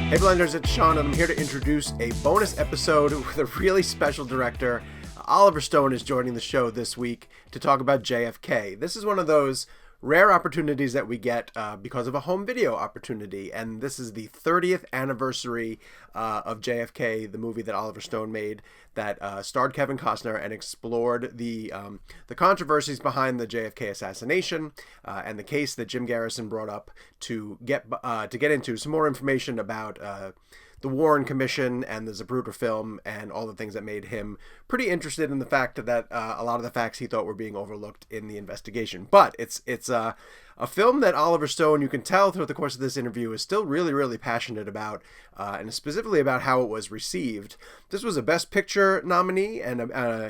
Hey Blenders, it's Sean, and I'm here to introduce a bonus episode with a really special director. Oliver Stone is joining the show this week to talk about JFK. This is one of those rare opportunities that we get because of a home video opportunity, and this is the 30th anniversary of JFK, the movie that Oliver Stone made that starred Kevin Costner and explored the controversies behind the JFK assassination and the case that Jim Garrison brought up to get into some more information about the Warren Commission and the Zapruder film and all the things that made him pretty interested in the fact that a lot of the facts he thought were being overlooked in the investigation. But it's a film that Oliver Stone, you can tell throughout the course of this interview, is still really, really passionate about, and specifically about how it was received. This was a Best Picture nominee, and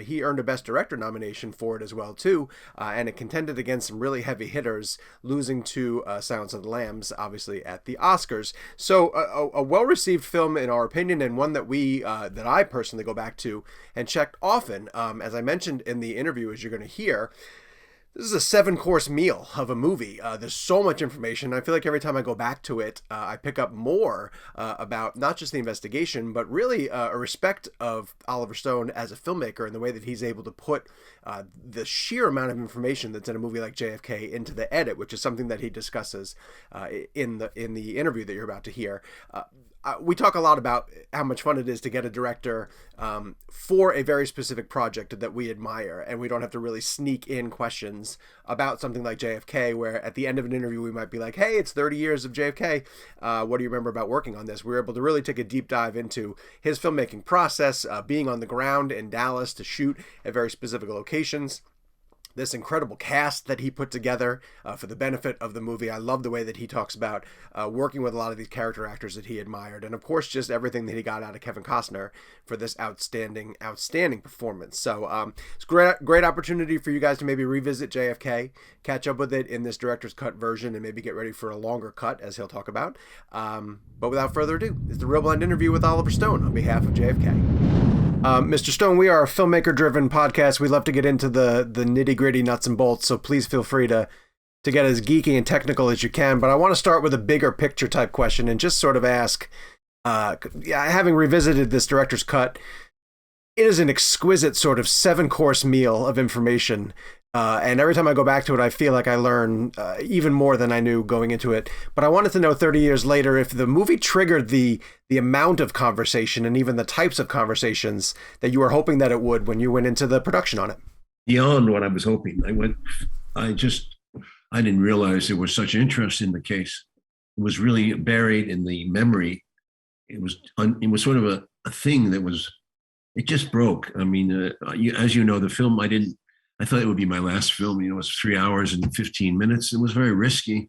he earned a Best Director nomination for it as well, too, and it contended against some really heavy hitters, losing to Silence of the Lambs, obviously, at the Oscars. So a well-received film, in our opinion, and one that that I personally go back to and checked often. As I mentioned in the interview, as you're going to hear, this is a 7-course meal of a movie. There's so much information. I feel like every time I go back to it, I pick up more about not just the investigation, but really a respect of Oliver Stone as a filmmaker and the way that he's able to put the sheer amount of information that's in a movie like JFK into the edit, which is something that he discusses in the interview that you're about to hear. We talk a lot about how much fun it is to get a director for a very specific project that we admire, and we don't have to really sneak in questions about something like JFK, where at the end of an interview we might be like, hey, it's 30 years of JFK. What do you remember about working on this? We were able to really take a deep dive into his filmmaking process, being on the ground in Dallas to shoot at very specific locations. This incredible cast that he put together for the benefit of the movie. I love the way that he talks about working with a lot of these character actors that he admired. And of course, just everything that he got out of Kevin Costner for this outstanding performance. So it's a great opportunity for you guys to maybe revisit JFK, catch up with it in this director's cut version, and maybe get ready for a longer cut, as he'll talk about. But without further ado, it's the ReelBlend interview with Oliver Stone on behalf of JFK. Mr. Stone, we are a filmmaker-driven podcast. We love to get into the nitty-gritty nuts and bolts, so please feel free to get as geeky and technical as you can. But I want to start with a bigger picture type question and just sort of ask, having revisited this director's cut, it is an exquisite sort of 7-course meal of information. And every time I go back to it, I feel like I learn even more than I knew going into it. But I wanted to know 30 years later if the movie triggered the amount of conversation and even the types of conversations that you were hoping that it would when you went into the production on it. Beyond what I was hoping. I didn't realize there was such interest in the case. It was really buried in the memory. It was sort of a thing that it just broke. I mean, as you know, the film, I thought it would be my last film. It was 3 hours and 15 minutes. It was very risky,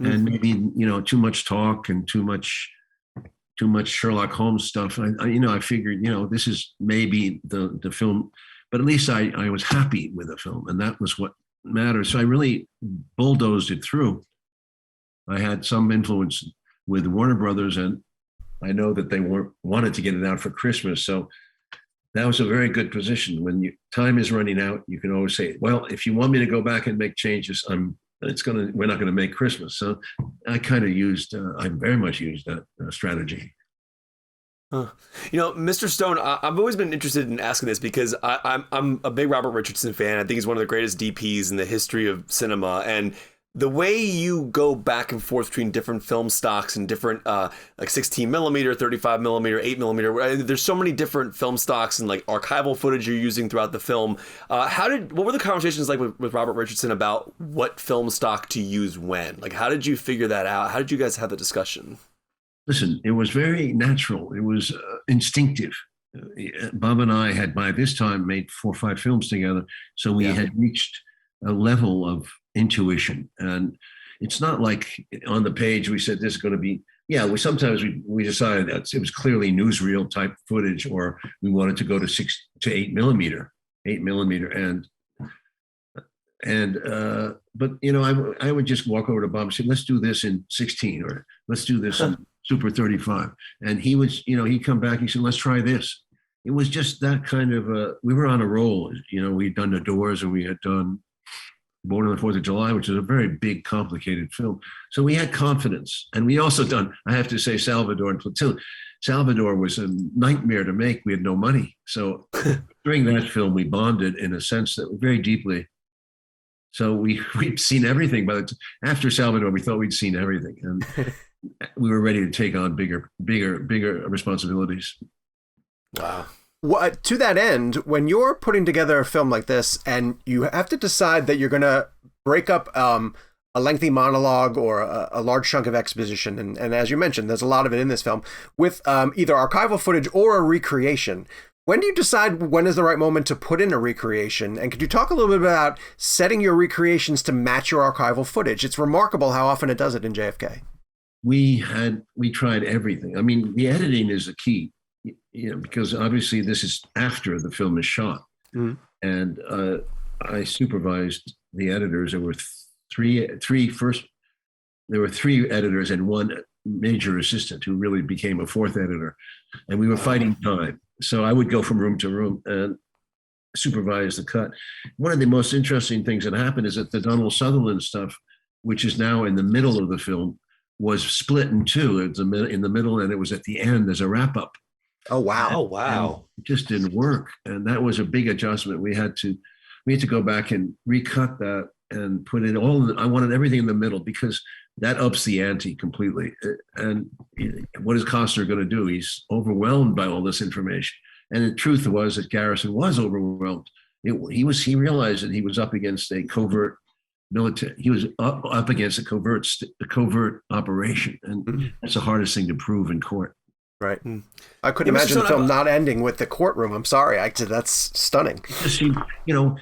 and maybe too much talk and too much Sherlock Holmes stuff. I figured this is maybe the film, but at least I was happy with the film, and that was what mattered. So I really bulldozed it through. I had some influence with Warner Brothers, and I know that they wanted to get it out for Christmas, so that was a very good position. When time is running out, you can always say, well, if you want me to go back and make changes, we're not going to make Christmas. So I very much used that strategy. Mr. Stone, I've always been interested in asking this because I'm a big Robert Richardson fan. I think he's one of the greatest DPs in the history of cinema. And the way you go back and forth between different film stocks and different like 16 millimeter, 35 millimeter, 8 millimeter, there's so many different film stocks and like archival footage you're using throughout the film. What were the conversations like with Robert Richardson about what film stock to use when? Like, how did you figure that out? How did you guys have the discussion? Listen, it was very natural. It was instinctive. Bob and I had by this time made 4 or 5 films together. So we had reached a level of intuition, and it's not like on the page we said this is going to be sometimes we decided that it was clearly newsreel type footage, or we wanted to go to 6 to 8 millimeter but I would just walk over to Bob and say, let's do this in 16, or let's do this in Super 35, and he would he'd come back and he said, let's try this. It was just that kind of we were on a roll. We'd done The Doors, and we had done Born on the 4th of July, which is a very big, complicated film. So we had confidence. And we also done, I have to say, Salvador and Platoon. Salvador was a nightmare to make. We had no money. So during that film, we bonded in a sense that very deeply. So we'd seen everything. After Salvador, we thought we'd seen everything. And we were ready to take on bigger responsibilities. Wow. Well, to that end, when you're putting together a film like this and you have to decide that you're going to break up a lengthy monologue or a large chunk of exposition, and as you mentioned, there's a lot of it in this film, with either archival footage or a recreation, when do you decide when is the right moment to put in a recreation? And could you talk a little bit about setting your recreations to match your archival footage? It's remarkable how often it does it in JFK. We tried everything. I mean, the editing is the key. Because obviously this is after the film is shot. Mm-hmm. And I supervised the editors. There were three editors and one major assistant who really became a fourth editor. And we were fighting time. So I would go from room to room and supervise the cut. One of the most interesting things that happened is that the Donald Sutherland stuff, which is now in the middle of the film, was split in two. It was in the middle and it was at the end as a wrap up. Oh, wow. Oh, wow. It just didn't work. And that was a big adjustment. We had to go back and recut that and put it all I wanted everything in the middle because that ups the ante completely. And what is Costner going to do? He's overwhelmed by all this information. And the truth was that Garrison was overwhelmed. He realized that he was up against a covert military. He was up against a covert operation. And that's the hardest thing to prove in court. Right. I couldn't imagine the film not ending with the courtroom. I'm sorry. That's stunning.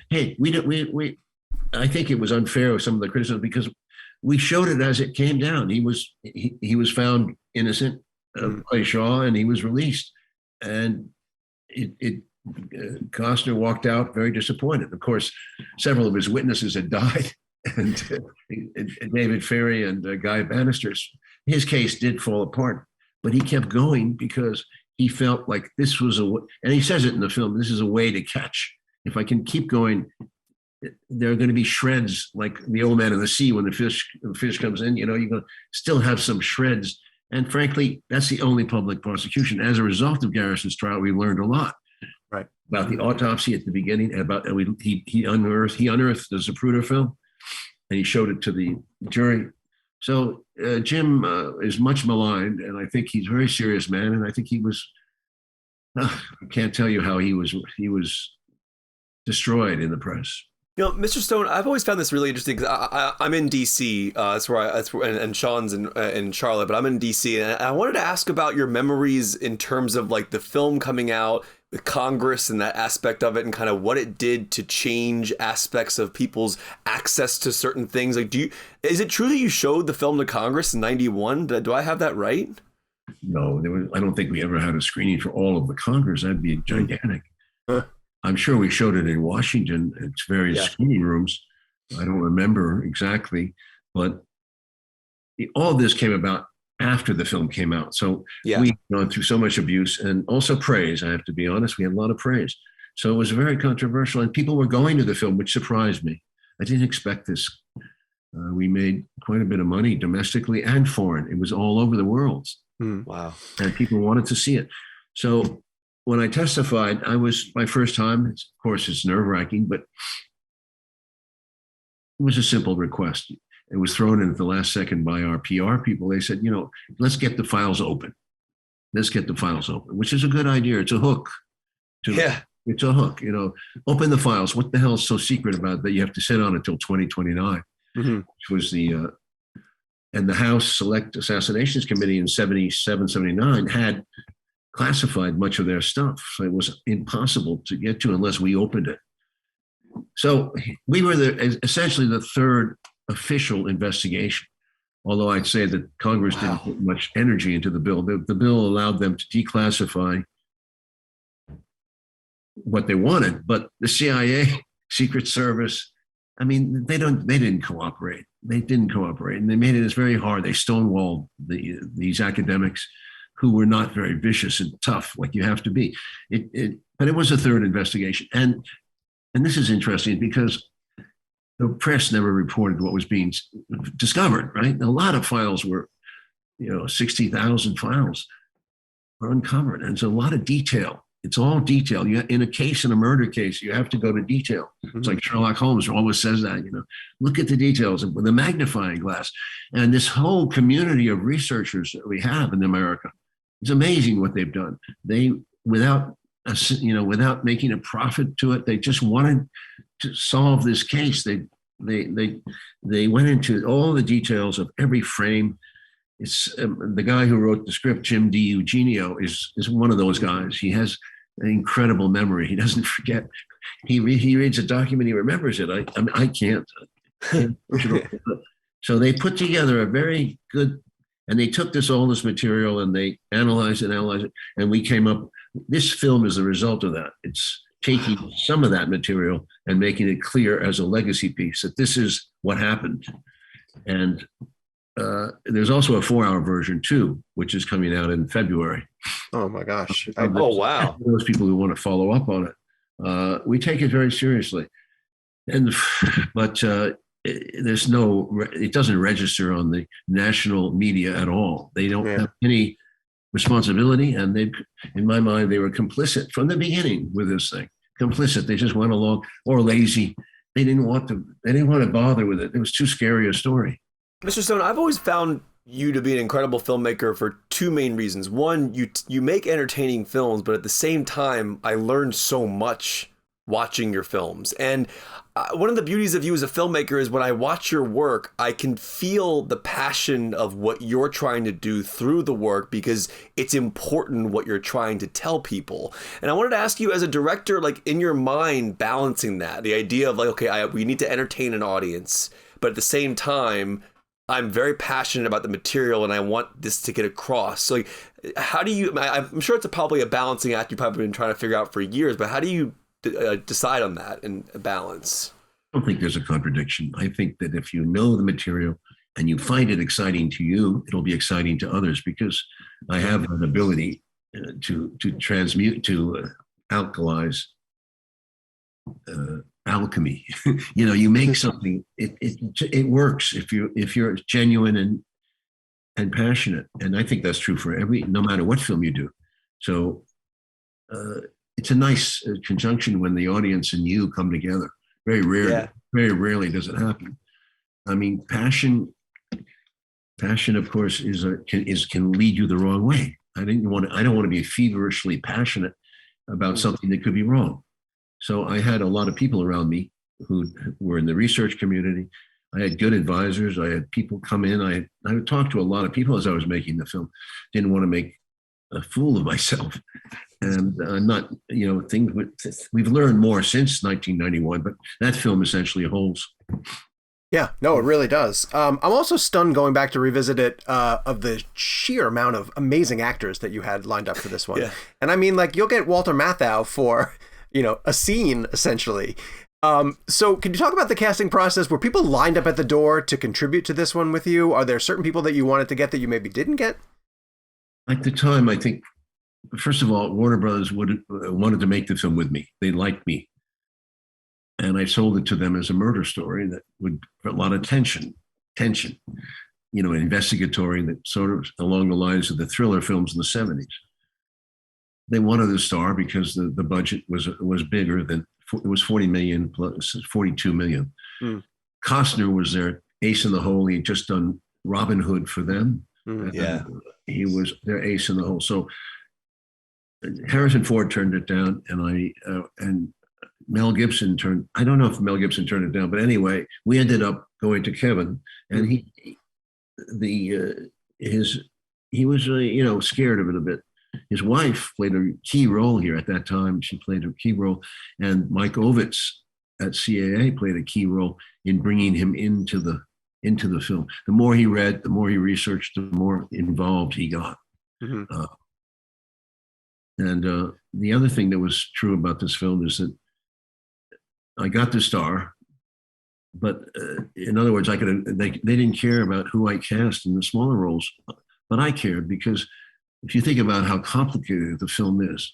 Hey, I think it was unfair with some of the criticism because we showed it as it came down. He was found innocent by Shaw and he was released. And Costner walked out very disappointed. Of course, several of his witnesses had died. And David Ferry and Guy Bannister's, his case did fall apart. But he kept going because he felt like this was and he says it in the film, this is a way to catch. If I can keep going, there are going to be shreds like the old man in the sea when the fish comes in, you're going to still have some shreds. And frankly, that's the only public prosecution. As a result of Garrison's trial, we learned a lot. Right. About the autopsy at the beginning, he unearthed the Zapruder film and he showed it to the jury. So Jim is much maligned, and I think he's a very serious man. And I think he was, I can't tell you how he was destroyed in the press. Mr. Stone, I've always found this really interesting because I'm in DC. And Sean's in Charlotte, but I'm in DC, and I wanted to ask about your memories in terms of like the film coming out with Congress and that aspect of it, and kind of what it did to change aspects of people's access to certain things. Like, is it true that you showed the film to Congress in '91? Do I have that right? No, I don't think we ever had a screening for all of the Congress. That'd be gigantic. I'm sure we showed it in Washington at various screening rooms. I don't remember exactly, but all this came about after the film came out. So we've gone through so much abuse and also praise. I have to be honest, we had a lot of praise. So it was very controversial and people were going to the film, which surprised me. I didn't expect this. We made quite a bit of money domestically and foreign. It was all over the world. Wow. And people wanted to see it. So when I testified, I was my first time. Of course, it's nerve-wracking, but it was a simple request. It was thrown in at the last second by our PR people. They said, let's get the files open. Let's get the files open, which is a good idea. It's a hook. It's a hook. Open the files. What the hell is so secret about that you have to sit on until 2029, which was and the House Select Assassinations Committee in 77, 79 had classified much of their stuff. So it was impossible to get to unless we opened it. So we were essentially the third official investigation, although I'd say that Congress didn't put much energy into the bill. The bill allowed them to declassify what they wanted, but the CIA, Secret Service, they didn't cooperate. They didn't cooperate, and they made it very hard. They stonewalled these academics who were not very vicious and tough, like you have to be. But it was a third investigation. And this is interesting because the press never reported what was being discovered, right? A lot of files were, 60,000 files were uncovered. And it's a lot of detail. It's all detail. In a murder case, you have to go to detail. Mm-hmm. It's like Sherlock Holmes always says that, look at the details with a magnifying glass. And this whole community of researchers that we have in America, it's amazing what they've done. They, without making a profit to it, they just wanted to solve this case. They went into all the details of every frame. It's the guy who wrote the script, Jim DiEugenio, is one of those guys. He has an incredible memory. He doesn't forget. He reads a document, he remembers it. I can't. So they put together a very good, and they took all this material and they analyzed it, and we came up. This film is the result of that. It's taking some of that material and making it clear as a legacy piece that this is what happened. And there's also a 4-hour version too, which is coming out in February. Oh my gosh! Oh wow! Those people who want to follow up on it, we take it very seriously, but it doesn't register on the national media at all. They don't have any responsibility, and in my mind, they were complicit from the beginning with this thing. Complicit. They just went along, or lazy. They didn't want to bother with it. It was too scary a story. Mr. Stone, I've always found you to be an incredible filmmaker for two main reasons. One, you make entertaining films, but at the same time, I learned so much watching your films. And one of the beauties of you as a filmmaker is when I watch your work, I can feel the passion of what you're trying to do through the work, because it's important what you're trying to tell people. And I wanted to ask you, as a director, like in your mind, balancing that, the idea of like, okay, we need to entertain an audience, but at the same time, I'm very passionate about the material and I want this to get across. So like, how do you, I'm sure it's probably a balancing act you've probably been trying to figure out for years, but how do you decide on that and balance? I don't think there's a contradiction. I think that if you know the material and you find it exciting to you, it'll be exciting to others, because I have an ability to transmute, to alkalize, alchemy. You make something, it works if you're genuine and passionate. And I think that's true for no matter what film you do. So it's a nice conjunction when the audience and you come together. Very rarely does it happen. I mean, passion, of course, can lead you the wrong way. I don't want to be feverishly passionate about something that could be wrong. So I had a lot of people around me who were in the research community. I had good advisors. I had people come in. I would talk to a lot of people as I was making the film. Didn't want to make a fool of myself. And things we've learned more since 1991, but that film essentially holds. Yeah, no, it really does. I'm also stunned, going back to revisit it, of the sheer amount of amazing actors that you had lined up for this one. Yeah. And I mean, like, you'll get Walter Matthau for, a scene, essentially. So can you talk about the casting process? Were people lined up at the door to contribute to this one with you? Are there certain people that you wanted to get that you maybe didn't get? At the time, I think, first of all, Warner Brothers wanted to make the film with me. They liked me. And I sold it to them as a murder story that would put a lot of tension, investigatory, that sort of along the lines of the thriller films in the 70s. They wanted a star because the budget was bigger than, it was 40 million plus 42 million. Costner was their ace in the hole. He had just done Robin Hood for them. He was their ace in the hole. So Harrison Ford turned it down, and Mel Gibson I don't know if Mel Gibson turned it down, but anyway, we ended up going to Kevin, and he was scared of it a bit. His wife played a key role here at that time. She played a key role, and Mike Ovitz at CAA played a key role in bringing him into the film. The more he read, the more he researched, the more involved he got. Mm-hmm. And the other thing that was true about this film is that I got the star, but in other words, they didn't care about who I cast in the smaller roles, but I cared, because if you think about how complicated the film is,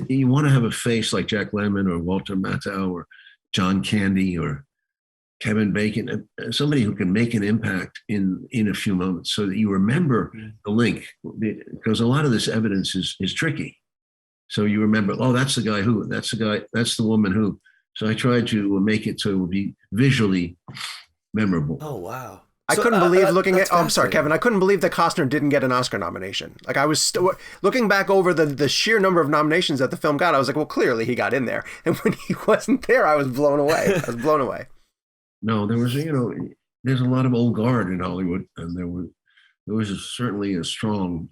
you want to have a face like Jack Lemmon or Walter Matthau or John Candy or Kevin Bacon, somebody who can make an impact in a few moments, so that you remember the link, because a lot of this evidence is tricky. So you remember, oh, that's the guy who, that's the guy, that's the woman who. So I tried to make it so it would be visually memorable. Oh, wow. I couldn't believe looking at. Oh, I'm sorry, Kevin. I couldn't believe that Costner didn't get an Oscar nomination. Like, I was looking back over the sheer number of nominations that the film got. I was like, well, clearly he got in there. And when he wasn't there, I was blown away. No, there was, there's a lot of old guard in Hollywood, and there was certainly a strong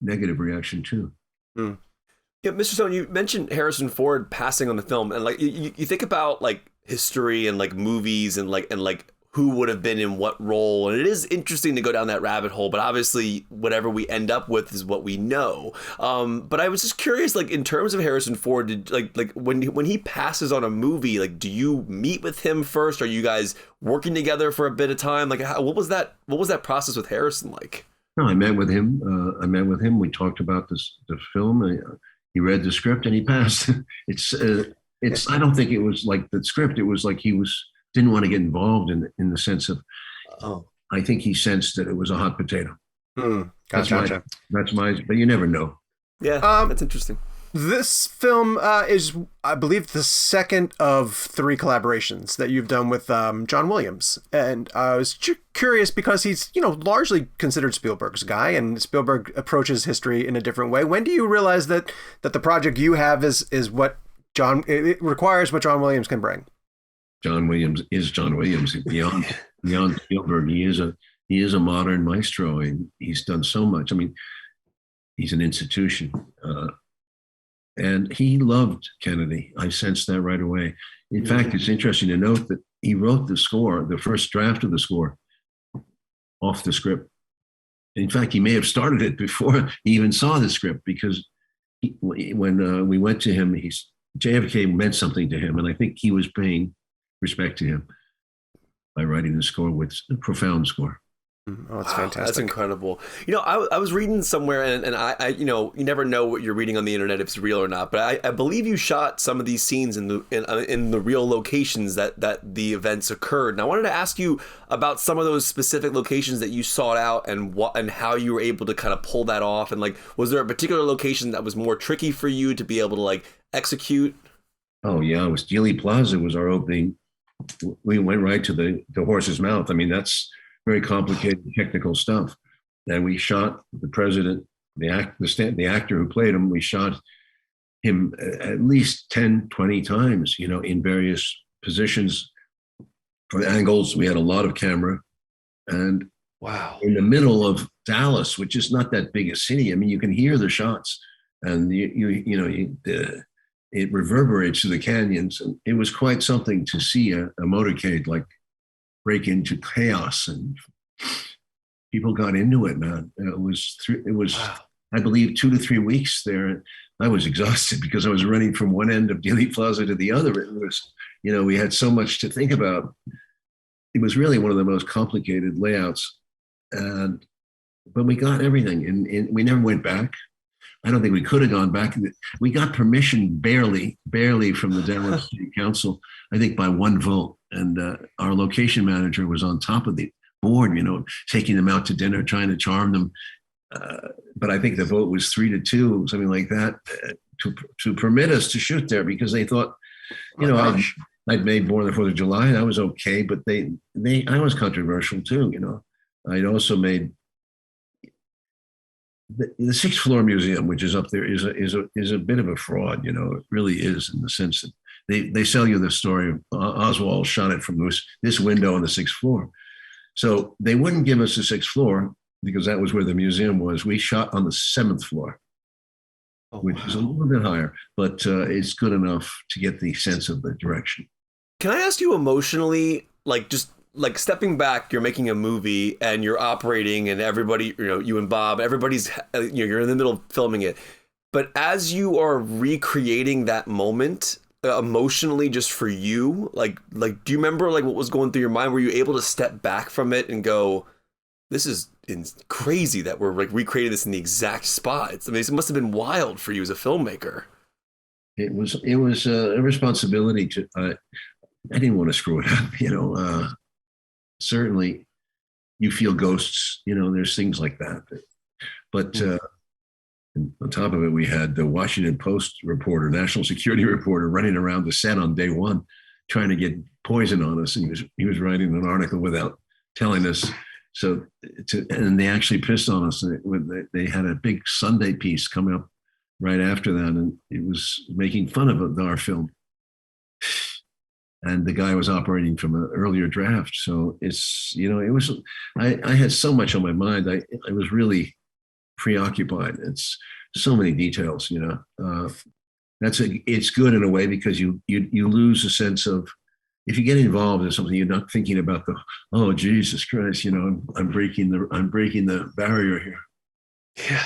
negative reaction too. Mm. Yeah, Mr. Stone, you mentioned Harrison Ford passing on the film, and like you think about like history and like movies and like who would have been in what role, and it is interesting to go down that rabbit hole, but obviously whatever we end up with is what we know. But I was just curious, like in terms of Harrison Ford, did like when he passes on a movie, like do you meet with him first? Are you guys working together for a bit of time? Like what was that process with Harrison like? No, I met with him. We talked about the film. He read the script and he passed. It's I don't think it was like the script. It was like he didn't want to get involved in the sense of, I think he sensed that it was a hot potato. Gotcha. That's my, but you never know. Yeah, that's interesting. This film is, I believe, the second of 3 collaborations that you've done with John Williams. And I was curious because he's, largely considered Spielberg's guy, and Spielberg approaches history in a different way. When do you realize that the project you have is what it requires what John Williams can bring? John Williams is John Williams. Beyond Spielberg, he is a modern maestro, and he's done so much. I mean, he's an institution, and he loved Kennedy. I sensed that right away. In fact, it's interesting to note that he wrote the score, the first draft of the score, off the script. In fact, he may have started it before he even saw the script, because when we went to him, JFK meant something to him, and I think he was paying respect to him by writing the score with a profound score. Oh, that's fantastic. That's incredible. I was reading somewhere, and I you never know what you're reading on the internet if it's real or not, but I believe you shot some of these scenes in the real locations that the events occurred. And I wanted to ask you about some of those specific locations that you sought out, and how you were able to kind of pull that off. And like, was there a particular location that was more tricky for you to be able to like execute? Oh yeah, it was Dealey Plaza was our opening. We went right to the horse's mouth. I mean, that's very complicated technical stuff. And we shot the president, the actor who played him. We shot him at least 10, 20 times, in various positions for angles. We had a lot of camera, and wow, in the middle of Dallas, which is not that big a city. I mean, you can hear the shots, and it reverberates through the canyons. And it was quite something to see a motorcade like break into chaos, and people got into it, man. It was wow. I believe 2 to 3 weeks there. I was exhausted because I was running from one end of Dealey Plaza to the other. It was, we had so much to think about. It was really one of the most complicated layouts, but we got everything, and we never went back. I don't think we could have gone back. We got permission barely from the Dallas City Council, I think by 1 vote. And our location manager was on top of the board, taking them out to dinner, trying to charm them. But I think the vote was 3-2, something like that, to permit us to shoot there, because they thought, I'd made Born on the 4th of July, and I was okay, but I was controversial too, I'd also made the sixth floor museum, which is up there, is a bit of a fraud. It really is, in the sense that they sell you the story of Oswald shot it from this window on the 6th floor. So they wouldn't give us the 6th floor because that was where the museum was. We shot on the 7th floor, which is a little bit higher, but it's good enough to get the sense of the direction. Can I ask you emotionally, like stepping back, you're making a movie and you're operating, and everybody, you and Bob, everybody's, you're in the middle of filming it. But as you are recreating that moment emotionally, just for you, like, do you remember like what was going through your mind? Were you able to step back from it and go, this is crazy that we're like recreating this in the exact spot? It must have been wild for you as a filmmaker. It was a responsibility to, I didn't want to screw it up, certainly you feel ghosts. There's things like that. But on top of it, we had the Washington Post reporter, national security reporter, running around the set on day one, trying to get poison on us. And he was writing an article without telling us. And they actually pissed on us. They had a big Sunday piece coming up right after that, and it was making fun of our film. And the guy was operating from an earlier draft. So I had so much on my mind. I was really preoccupied. It's so many details, it's good in a way because you lose a sense of, if you get involved in something, you're not thinking about oh, Jesus Christ, I'm breaking the barrier here. Yeah.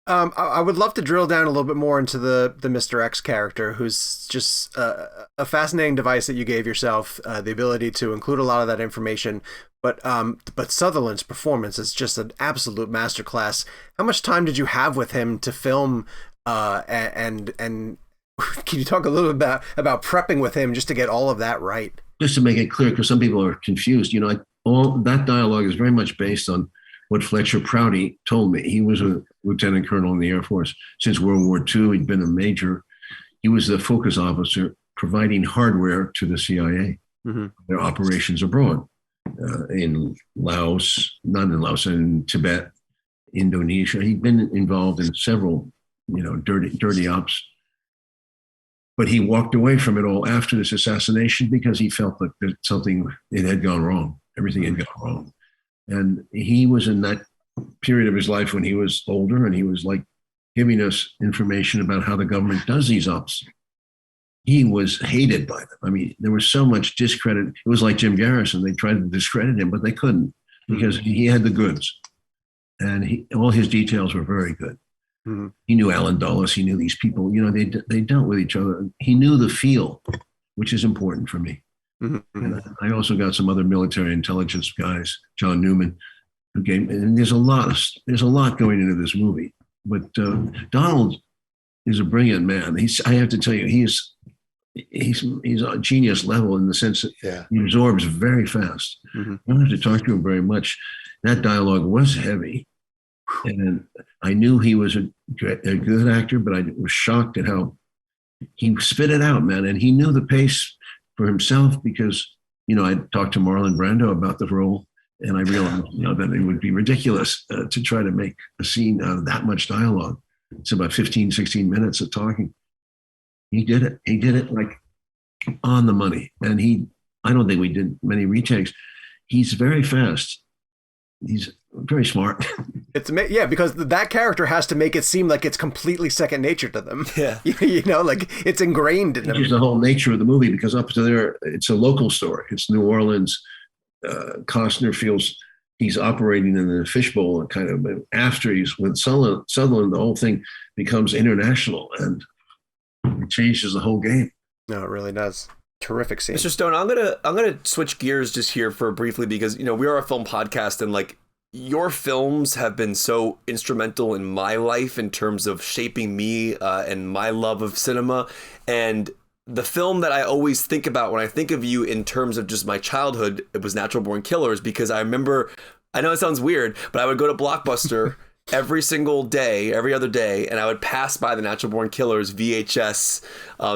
I would love to drill down a little bit more into the Mr. X character, who's just a fascinating device that you gave yourself, the ability to include a lot of that information. But Sutherland's performance is just an absolute masterclass. How much time did you have with him to film? And can you talk a little bit about prepping with him just to get all of that right? Just to make it clear, because some people are confused. All that dialogue is very much based on what Fletcher Prouty told me. He was a lieutenant colonel in the Air Force since World War II. He'd been a major. He was the focus officer providing hardware to the CIA, their operations abroad, in Laos, not in Laos, in Tibet, Indonesia. He'd been involved in several, dirty ops. But he walked away from it all after this assassination because he felt that it had gone wrong. Everything had gone wrong. And he was in that period of his life when he was older, and he was like giving us information about how the government does these ops. He was hated by them. I mean, there was so much discredit. It was like Jim Garrison. They tried to discredit him, but they couldn't because he had the goods. And all his details were very good. Mm-hmm. He knew Alan Dulles. He knew these people. They dealt with each other. He knew the feel, which is important for me. Mm-hmm. And I also got some other military intelligence guys, John Newman, who gave. And there's a lot going into this movie. But Donald is a brilliant man. I have to tell you, he's a genius level in the sense that he absorbs very fast. Mm-hmm. You don't have to talk to him very much. That dialogue was heavy. And I knew he was a good actor, but I was shocked at how he spit it out, man. And he knew the pace for himself because, I talked to Marlon Brando about the role, and I realized, that it would be ridiculous to try to make a scene out of that much dialogue. It's about 15, 16 minutes of talking. He did it. He did it like on the money. And I don't think we did many retakes. He's very fast. He's very smart. Because that character has to make it seem like it's completely second nature to them. Yeah. Like it's ingrained in them. It's the whole nature of the movie because up to there, it's a local story. It's New Orleans. Costner feels he's operating in the fishbowl kind of. After he's with Sutherland, the whole thing becomes international and it changes the whole game. No, it really does. Terrific scene. Mr. Stone, I'm gonna switch gears just here for briefly because we are a film podcast and like your films have been so instrumental in my life in terms of shaping me and my love of cinema. And the film that I always think about when I think of you in terms of just my childhood, it was Natural Born Killers, because I remember, I know it sounds weird, but I would go to Blockbuster every single day, every other day, and I would pass by the Natural Born Killers VHS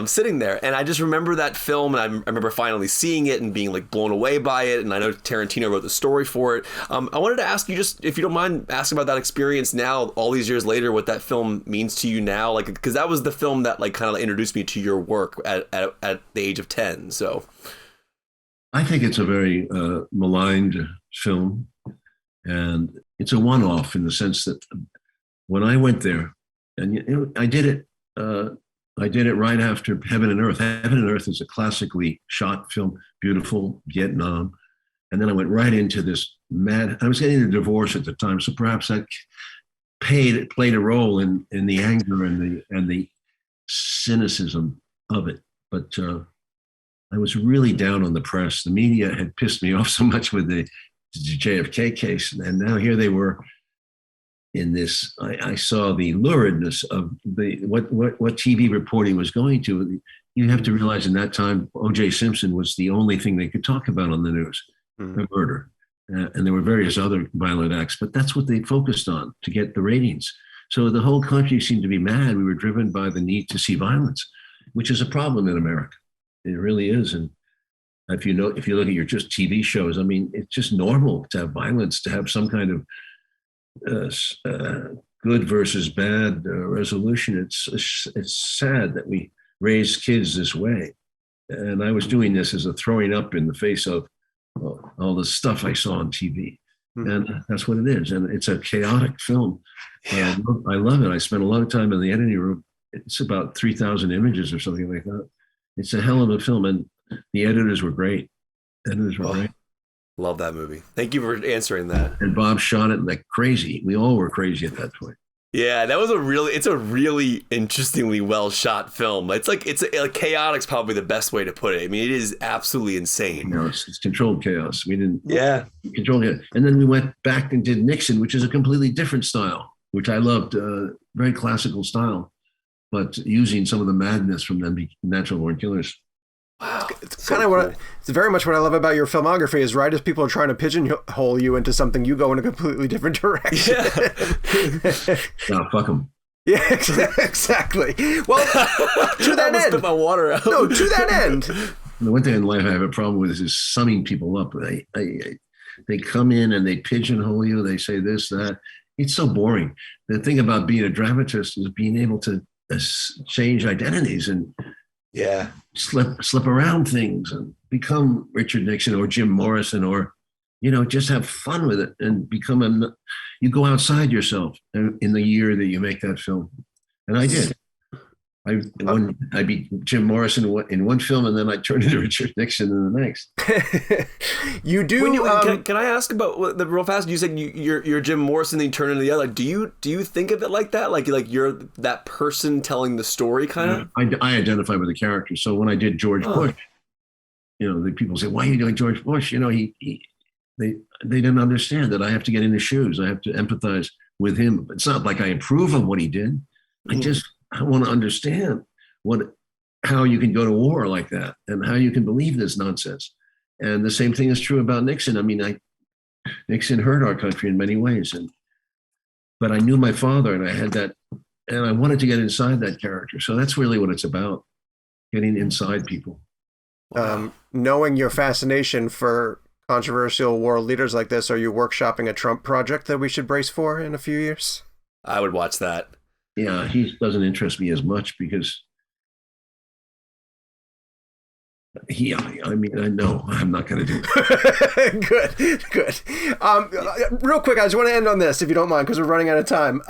sitting there. And I just remember that film, and I remember finally seeing it and being like blown away by it. And I know Tarantino wrote the story for it. I wanted to ask you, just if you don't mind asking about that experience now, all these years later, what that film means to you now, like, because that was the film that like kind of introduced me to your work at the age of 10. So I think it's a very maligned film. And it's a one-off in the sense that when I went there, and I did it right after Heaven and Earth. Heaven and Earth is a classically shot film, beautiful, Vietnam. And then I went right into this I was getting a divorce at the time, so perhaps that played a role in the anger and the cynicism of it. But I was really down on the press. The media had pissed me off so much with the JFK case, and now here they were in this. I saw the luridness of what TV reporting was going to. You have to realize in that time, O.J. Simpson was the only thing they could talk about on the news. a murder. And there were various other violent acts, but that's what they focused on to get the ratings. So the whole country seemed to be mad. We were driven by the need to see violence, which is a problem in America. It really is. And if you look at your just TV shows, I mean, it's just normal to have violence, to have some kind of good versus bad resolution. It's sad that we raise kids this way. And I was doing this as a throwing up in the face of all the stuff I saw on TV. And that's what it is. And it's a chaotic film. I love it. I spent a lot of time in the editing room. It's about 3,000 images or something like that. It's a hell of a film. And the editors were great. Great. Love that movie. Thank you for answering that. And Bob shot it like crazy. We all were crazy at that point. Yeah, it's a really interestingly well shot film. It's chaotic's probably the best way to put it. I mean, it is absolutely insane. It's controlled chaos. We didn't control it. And then we went back and did Nixon, which is a completely different style, which I loved, very classical style, but using some of the madness from the Natural Born Killers. Wow, it's kind of cool. It's very much what I love about your filmography is right as people are trying to pigeonhole you into something, you go in a completely different direction. Yeah. No, fuck them. Yeah, exactly. Well, to that end. Spit my water out. No, to that end. The one thing in life I have a problem with is summing people up. They come in and they pigeonhole you. They say this, that. It's so boring. The thing about being a dramatist is being able to change identities and slip around things and become Richard Nixon or Jim Morrison, or just have fun with it and you go outside yourself in the year that you make that film. And I did. I beat Jim Morrison in one film, and then I turned into Richard Nixon in the next. You do. Can I ask about the real fast? You said you're Jim Morrison, then you turn into the other. Do you think of it like that? Like you're that person telling the story, kind of? I identify with the character. So when I did George Bush, the people say, "Why are you doing George Bush?" They didn't understand that I have to get in his shoes. I have to empathize with him. It's not like I approve of what he did. I want to understand how you can go to war like that and how you can believe this nonsense. And the same thing is true about Nixon. I mean, Nixon hurt our country in many ways, but I knew my father, and I had that, and I wanted to get inside that character. So that's really what it's about, getting inside people. Knowing your fascination for controversial world leaders like this, are you workshopping a Trump project that we should brace for in a few years? I would watch that. Yeah, he doesn't interest me as much because I know I'm not going to do it. Good. Real quick, I just want to end on this, if you don't mind, because we're running out of time.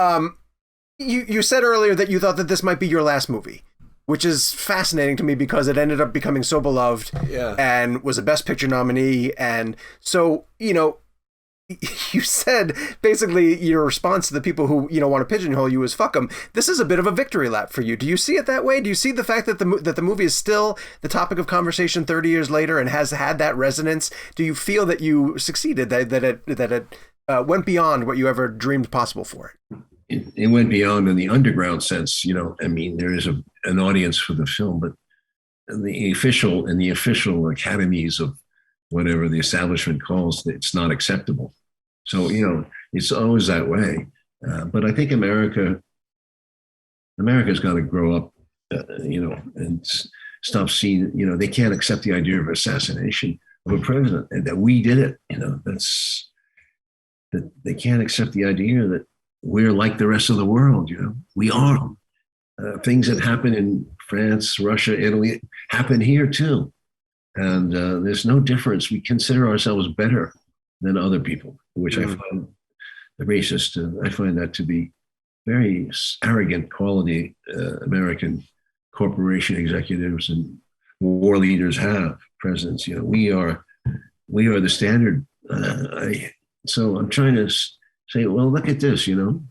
You said earlier that you thought that this might be your last movie, which is fascinating to me because it ended up becoming so beloved and was a Best Picture nominee. And so, you said basically your response to the people who want to pigeonhole you is fuck them. This is a bit of a victory lap for you. Do you see it that way? Do you see the fact that the movie is still the topic of conversation 30 years later and has had that resonance? Do you feel that you succeeded, that it went beyond what you ever dreamed possible for it? It went beyond in the underground sense. I mean, there is an audience for the film, but the official academies of whatever the establishment calls, it's not acceptable. So, it's always that way. But I think America's got to grow up, and stop seeing, they can't accept the idea of assassination of a president and that we did it. That they can't accept the idea that we're like the rest of the world. We are. Things that happen in France, Russia, Italy happen here too. And there's no difference. We consider ourselves better than other people, which I find racist. I find that to be very arrogant quality American corporation executives and war leaders have, presidents. We are the standard. So I'm trying to say, well, look at this. You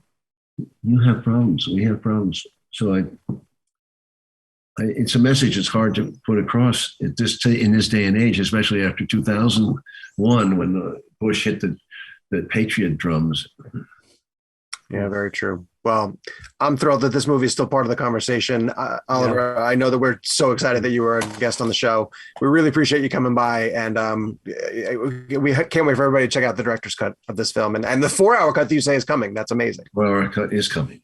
have problems. We have problems. So it's a message that's hard to put across in this day and age, especially after 2001 when Bush hit the Patriot drums. Yeah, very true. Well, I'm thrilled that this movie is still part of the conversation. Oliver, I know that we're so excited that you were a guest on the show. We really appreciate you coming by, and we can't wait for everybody to check out the director's cut of this film and the 4-hour cut that you say is coming. That's amazing. 4-hour cut is coming.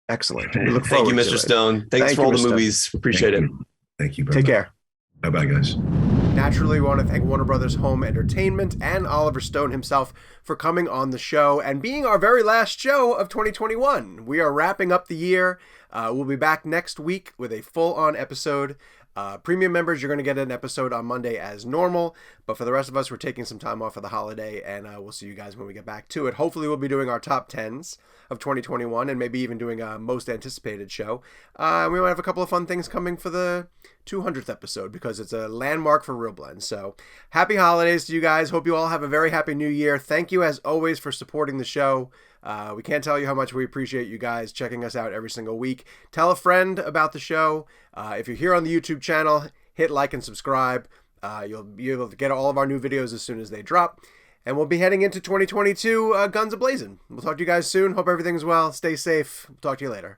Excellent. We look Thank forward you, to Mr. it. Stone. Thanks for all the movies. Appreciate it. Thank you. Take care. Bye-bye, guys. Naturally, we want to thank Warner Brothers Home Entertainment and Oliver Stone himself for coming on the show and being our very last show of 2021. We are wrapping up the year. We'll be back next week with a full-on episode. Premium members, you're going to get an episode on Monday as normal, but for the rest of us, we're taking some time off for the holiday, and we'll see you guys when we get back to it. Hopefully, we'll be doing our top 10s of 2021 and maybe even doing a most anticipated show. We might have a couple of fun things coming for the 200th episode because it's a landmark for ReelBlend. So happy holidays to you guys. Hope you all have a very happy new year. Thank you as always for supporting the show. We can't tell you how much we appreciate you guys checking us out every single week. Tell a friend about the show. If you're here on the YouTube channel, hit like and subscribe. You'll be able to get all of our new videos as soon as they drop. And we'll be heading into 2022 guns a-blazing. We'll talk to you guys soon. Hope everything's well. Stay safe. Talk to you later.